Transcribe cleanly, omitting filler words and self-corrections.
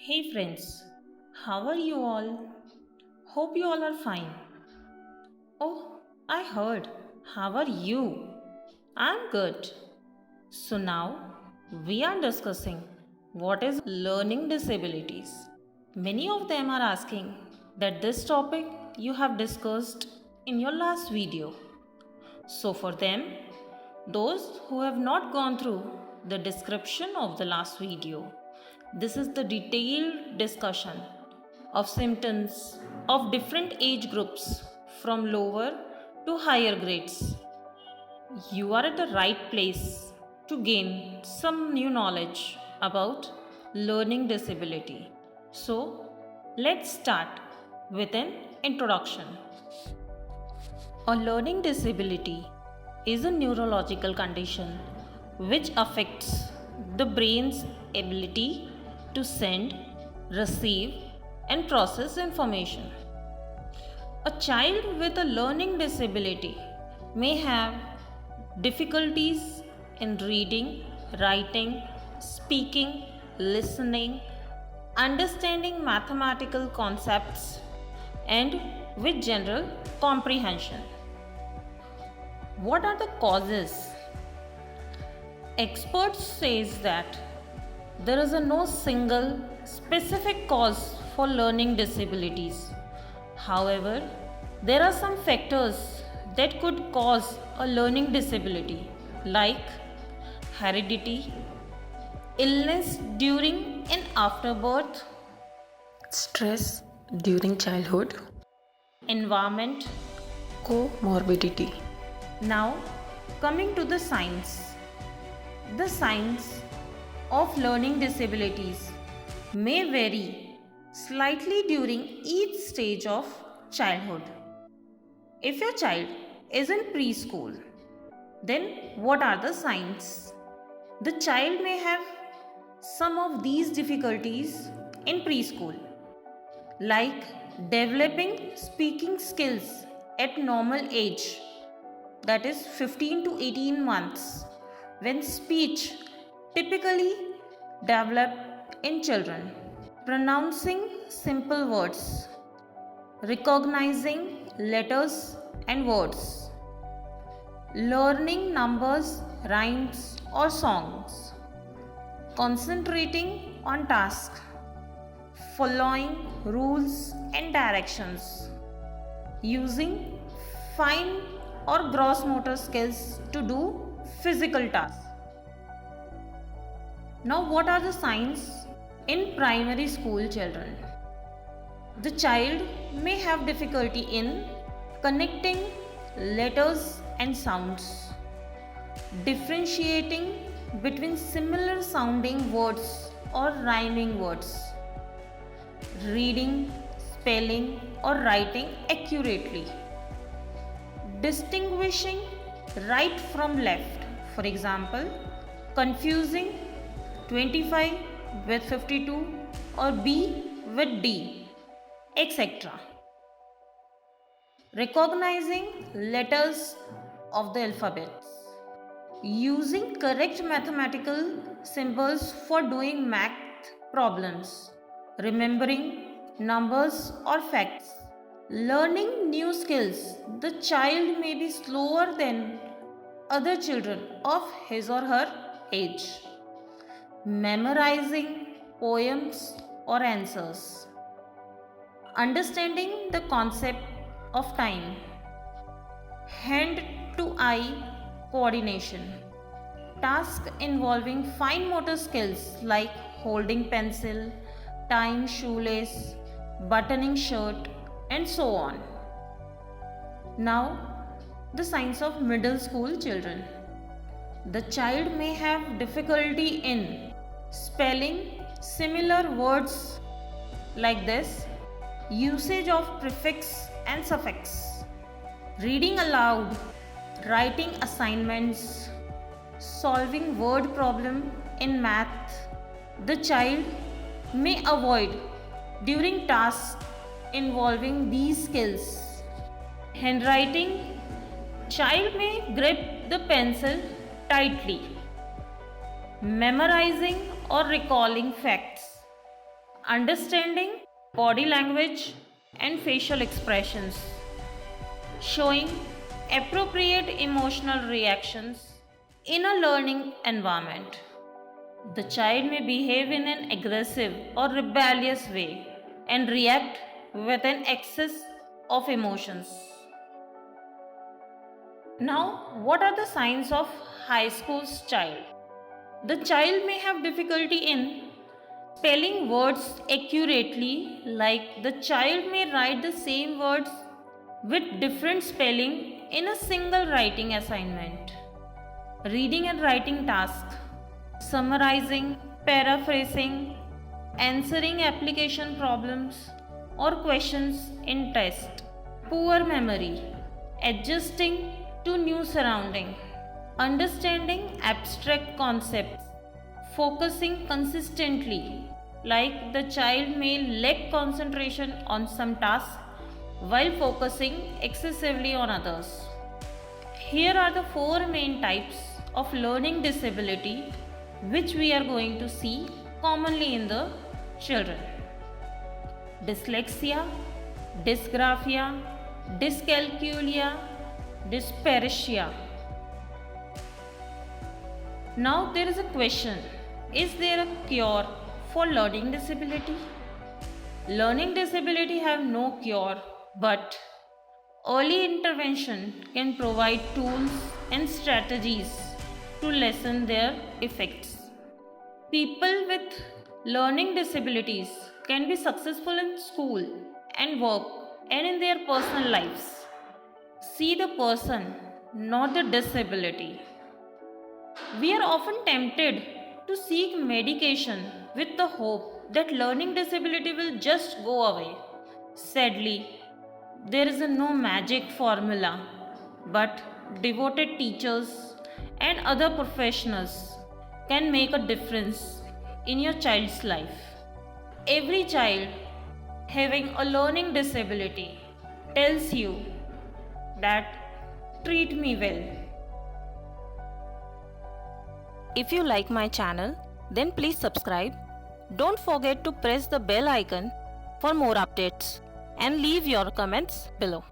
Hey friends, how are you all? Hope you all are fine. Oh, I heard. How are you? I'm good. So now we are discussing what is learning disabilities. Many of them are asking that this topic you have discussed in your last video. So for them, those who have not gone through the description of the last video, this is the detailed discussion of symptoms of different age groups from lower to higher grades. You are at the right place to gain some new knowledge about learning disability. So, let's start with an introduction. A learning disability is a neurological condition which affects the brain's ability to send, receive, and process information. A child with a learning disability may have difficulties in reading, writing, speaking, listening, understanding mathematical concepts, and with general comprehension. What are the causes? Experts says that there is no single specific cause for learning disabilities. However, there are some factors that could cause a learning disability like heredity, illness during and after birth, Stress during childhood, environment. comorbidity. Now, coming to the science. The signs of learning disabilities may vary slightly during each stage of childhood. If your child is in preschool, then what are the signs? The child may have some of these difficulties in preschool, like developing speaking skills at normal age, that is 15 to 18 months, when speech typically develop in children, pronouncing simple words, recognizing letters and words, learning numbers, rhymes or songs, concentrating on tasks, following rules and directions, using fine or gross motor skills to do physical tasks. Now, what are the signs in primary school children? The child may have difficulty in connecting letters and sounds, differentiating between similar sounding words or rhyming words, reading, spelling, or writing accurately, distinguishing right from left, for example, confusing 25 with 52 or B with D, etc. Recognizing letters of the alphabet, using correct mathematical symbols for doing math problems, remembering numbers or facts, learning new skills. The child may be slower than other children of his or her age, memorizing poems or answers, understanding the concept of time, hand to eye coordination, tasks involving fine motor skills like holding pencil, tying shoelace, buttoning shirt, and so on. Now, the signs of middle school children. The child may have difficulty in spelling similar words like this, usage of prefix and suffix, reading aloud, writing assignments, solving word problem in math. The child may avoid during tasks involving these skills. Handwriting. Child may grip the pencil tightly. Memorizing or recalling facts. understanding body language and facial expressions, showing appropriate emotional reactions in a learning environment. The child may behave in an aggressive or rebellious way and react with an excess of emotions. Now, what are the signs of high school's child? The child may have difficulty in spelling words accurately, like the child may write the same words with different spelling in a single writing assignment. Reading and writing tasks, summarizing, paraphrasing, answering application problems or questions in test. Poor memory, adjusting to new surrounding, understanding abstract concepts, focusing consistently, like the child may lack concentration on some tasks while focusing excessively on others. Here are the four main types of learning disability which we are going to see commonly in the children: dyslexia, dysgraphia, dyscalculia, dyspraxia. Now there is a question: is there a cure for learning disability? Learning disability have no cure, but early intervention can provide tools and strategies to lessen their effects. People with learning disabilities can be successful in school and work and in their personal lives. See the person, not the disability. We are often tempted to seek medication with the hope that learning disability will just go away. Sadly, there is no magic formula, but devoted teachers and other professionals can make a difference in your child's life. Every child having a learning disability tells you that treat me well. If you like my channel, then please subscribe. Don't forget to press the bell icon for more updates and leave your comments below.